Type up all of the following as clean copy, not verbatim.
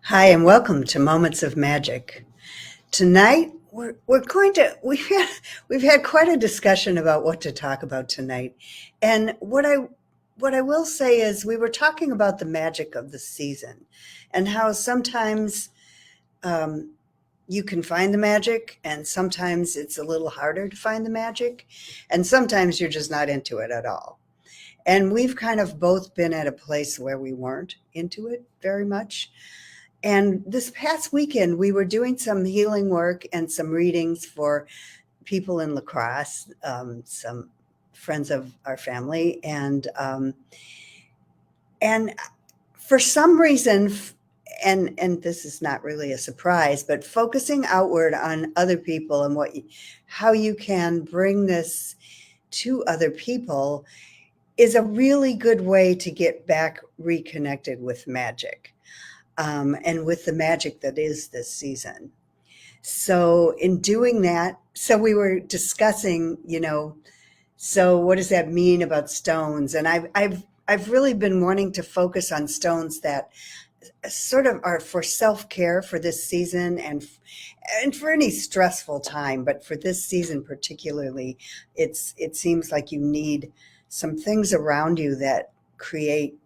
Hi, and welcome to Moments of Magic. Tonight, we're going to we've had quite a discussion about what to talk about tonight, and what I will say is we were talking about the magic of the season, and how sometimes um, you can find the magic, and sometimes it's a little harder to find the magic, and sometimes you're just not into it at all. And we've kind of both been at a place where we weren't into it very much. And this past weekend, we were doing some healing work and some readings for people in La Crosse, some friends of our family, and for some reason, and this is not really a surprise, but focusing outward on other people and how you can bring this to other people is a really good way to get back reconnected with magic, and with the magic that is this season. So in doing that, so we were discussing, so what does that mean about stones? And I've really been wanting to focus on stones that sort of are for self-care for this season, and for any stressful time, but for this season particularly, it seems like you need some things around you that create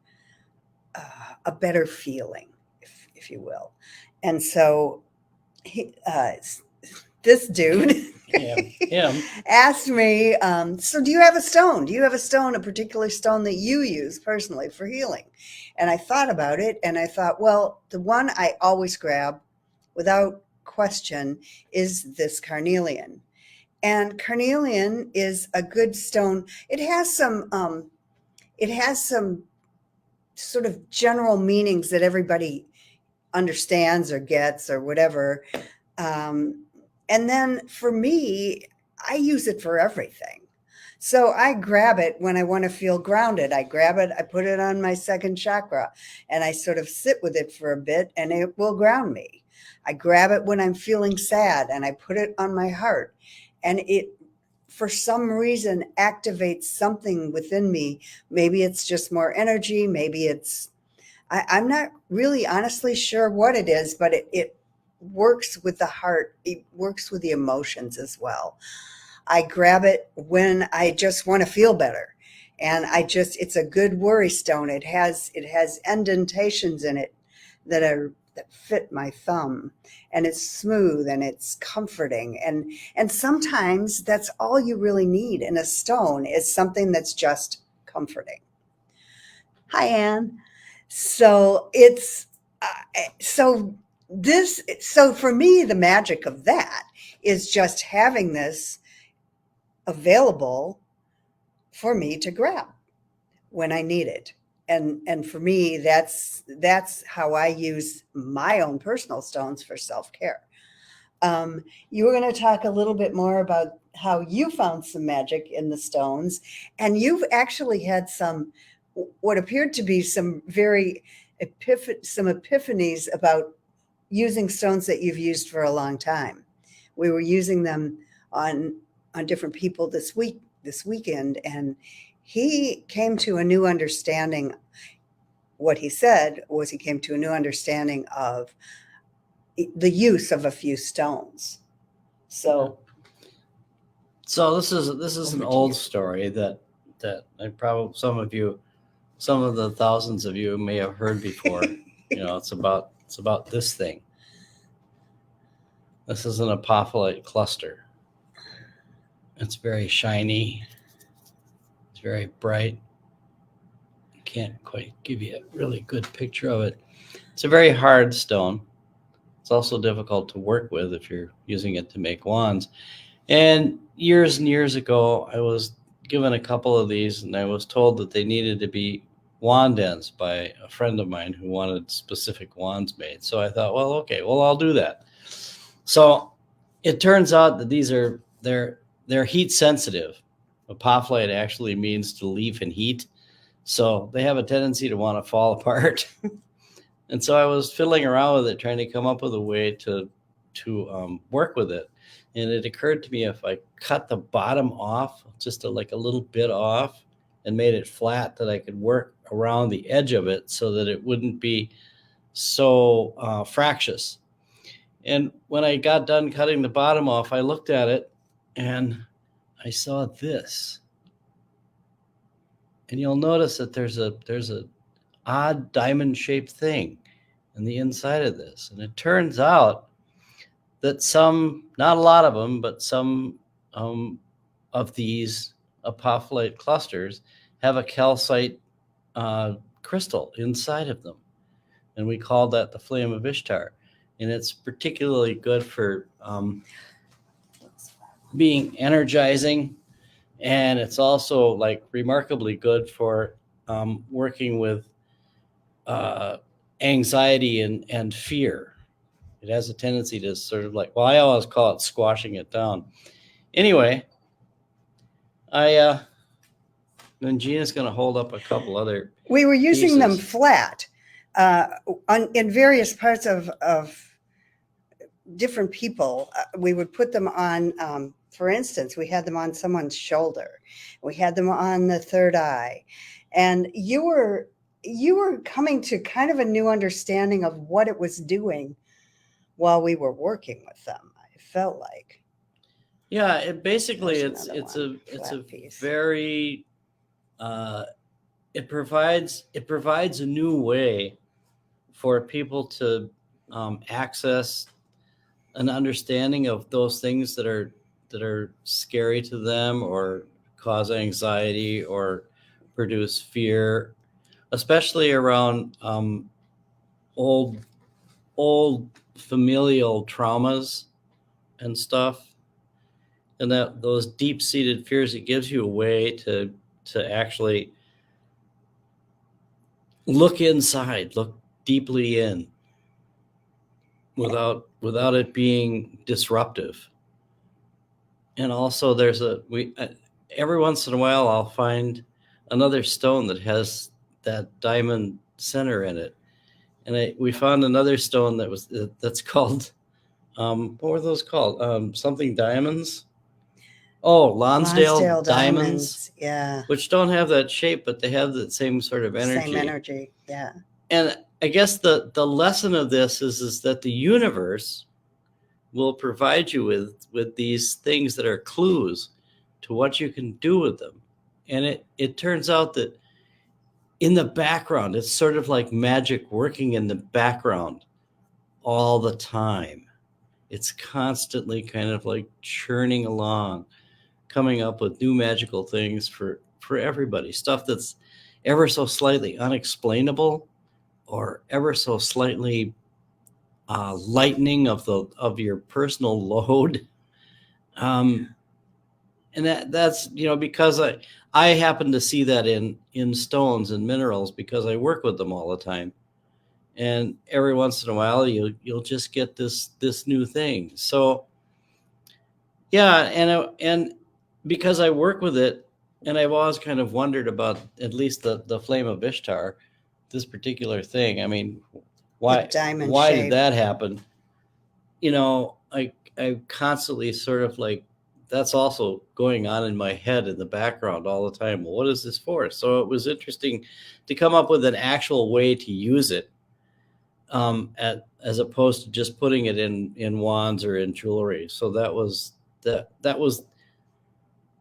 a better feeling, if you will. And so he, this dude Him. asked me, so do you have a stone? Do you have a stone, a particular stone that you use personally for healing? And I thought about it, and I thought, well, the one I always grab without question is this carnelian. And carnelian is a good stone. It has some sort of general meanings that everybody understands or gets or whatever. Um, and then for me, I use it for everything. So I grab it when I want to feel grounded. I grab it, I put it on my second chakra, and I sort of sit with it for a bit, and it will ground me. I grab it when I'm feeling sad, and I put it on my heart, and it, for some reason, activates something within me. Maybe it's just more energy. Maybe I'm not really honestly sure what it is, but it works with the heart. It works with the emotions as well. I grab it when I just want to feel better. And it's a good worry stone. It has indentations in it that fit my thumb, and it's smooth and it's comforting, and sometimes that's all you really need in a stone, is something that's just comforting. Hi, Anne. So it's so so for me, the magic of that is just having this available for me to grab when I need it. And for me, that's how I use my own personal stones for self-care. You were going to talk a little bit more about how you found some magic in the stones, and you've actually had some what appeared to be some very some epiphanies about using stones that you've used for a long time. We were using them on on different people this weekend, and he came to a new understanding. What he said was he came to a new understanding of the use of a few stones. Yeah. So So this is an over to old you. story that I probably some of the thousands of you may have heard before. It's about this thing. This is an apophyllite cluster. It's very shiny. It's very bright. Can't quite give you a really good picture of it. It's a very hard stone. It's also difficult to work with if you're using it to make wands. And years ago, I was given a couple of these, and I was told that they needed to be wand ends by a friend of mine who wanted specific wands made. So I thought, well, okay, well, I'll do that. So it turns out that they're heat sensitive. Apophyllite actually means to leaf in heat, so they have a tendency to want to fall apart. And so I was fiddling around with it, trying to come up with a way to work with it. And it occurred to me, if I cut the bottom off, just like a little bit off, and made it flat, that I could work around the edge of it so that it wouldn't be so fractious. And when I got done cutting the bottom off, I looked at it and I saw this. And you'll notice that there's a odd diamond shaped thing in the inside of this. And it turns out that some, not a lot of them, but some of these apophyllite clusters have a calcite crystal inside of them. And we call that the flame of Ishtar. And it's particularly good for being energizing. And it's also like remarkably good for working with anxiety and fear. It has a tendency to sort of like, well, I always call it squashing it down. Anyway, then Gina's going to hold up a couple other. We were using them pieces. flat in various parts of different people. We would put them on, for instance, we had them on someone's shoulder. We had them on the third eye. And you were coming to kind of a new understanding of what it was doing while we were working with them. I felt like. Yeah, it basically There's it's another a flat piece. very it provides a new way for people to access an understanding of those things that are scary to them or cause anxiety or produce fear, especially around old familial traumas and stuff. And that those deep-seated fears, it gives you a way to actually look inside, look deeply in, without it being disruptive. And also, there's every once in a while I'll find another stone that has that diamond center in it, and we found another stone that's called what were those called? Something diamonds. Oh, Lonsdale diamonds. Yeah. Which don't have that shape, but they have that same sort of energy. Same energy, yeah. And I guess the lesson of this is that the universe will provide you with these things that are clues to what you can do with them. And it turns out that in the background, it's sort of like magic working in the background all the time. It's constantly kind of like churning along, coming up with new magical things for everybody, stuff that's ever so slightly unexplainable or ever so slightly lightening of your personal load. And that's, because I happen to see that in stones and minerals because I work with them all the time. And every once in a while you'll just get this new thing. So yeah, and because I work with it, and I've always kind of wondered about at least the flame of Ishtar, this particular thing. I mean, why did that happen? I constantly sort of like, that's also going on in my head in the background all the time. Well, what is this for? So it was interesting to come up with an actual way to use it, as opposed to just putting it in wands or in jewelry. So that was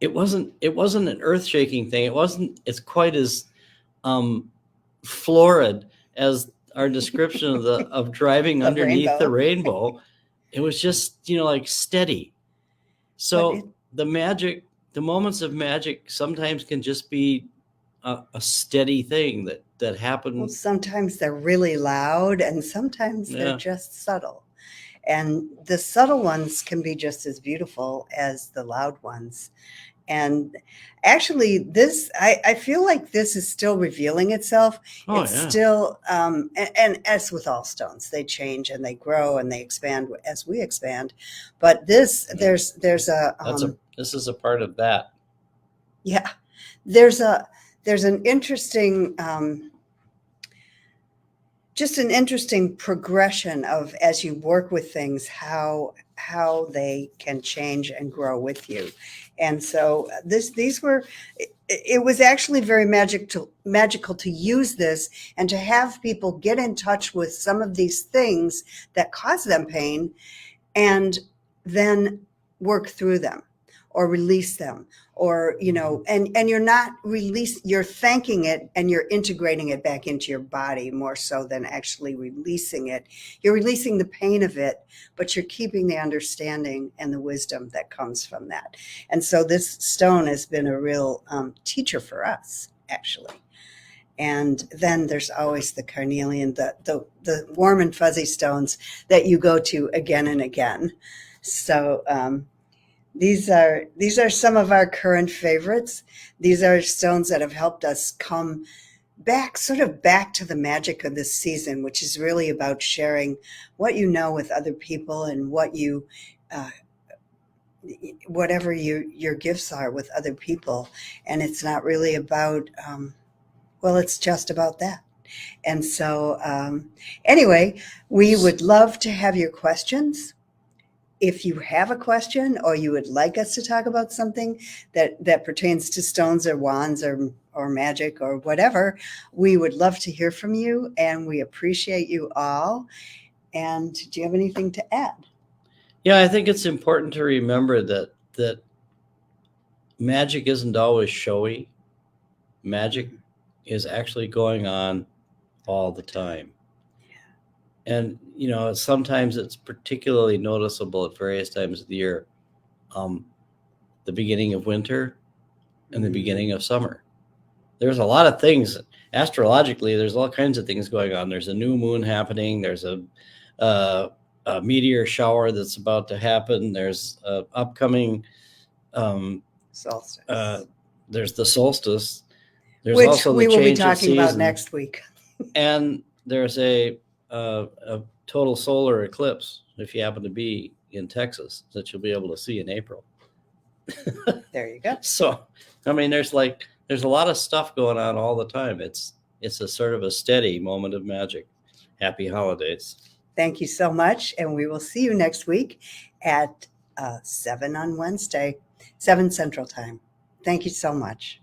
it wasn't an earth-shaking thing. It's quite as florid as our description of driving underneath the rainbow. It was just, like steady. So the moments of magic sometimes can just be a steady thing that happens. Well, sometimes they're really loud and sometimes they're just subtle. And the subtle ones can be just as beautiful as the loud ones. And actually, I feel like this is still revealing itself. Still, and as with all stones, they change and they grow and they expand as we expand. But this is a part of that. Yeah, there's an interesting, just an interesting progression of, as you work with things, how they can change and grow with you. And so these were, it was actually very magical to use this and to have people get in touch with some of these things that cause them pain and then work through them or release them, or and you're not you're thanking it and you're integrating it back into your body more so than actually releasing it. You're releasing the pain of it, but you're keeping the understanding and the wisdom that comes from that. And so this stone has been a real teacher for us, actually. And then there's always the carnelian, the warm and fuzzy stones that you go to again and again. So these are some of our current favorites. These are stones that have helped us come back to the magic of this season, which is really about sharing what you know with other people and what you whatever your gifts are with other people. And it's not really about it's just about that. And so anyway, we would love to have your questions. If you have a question or you would like us to talk about something that pertains to stones or wands or magic or whatever, we would love to hear from you, and we appreciate you all. And do you have anything to add? Yeah, I think it's important to remember that magic isn't always showy. Magic is actually going on all the time. And, sometimes it's particularly noticeable at various times of the year. The beginning of winter and the beginning of summer. There's a lot of things astrologically. There's all kinds of things going on. There's a new moon happening. There's a meteor shower that's about to happen. There's upcoming solstice. There's the solstice. There's which also the we will be change of talking about season. next week. And there's a total solar eclipse, if you happen to be in Texas, that you'll be able to see in April. There you go. So, I mean, there's a lot of stuff going on all the time. It's a sort of a steady moment of magic. Happy holidays. Thank you so much. And we will see you next week at 7 on Wednesday, 7 Central Time. Thank you so much.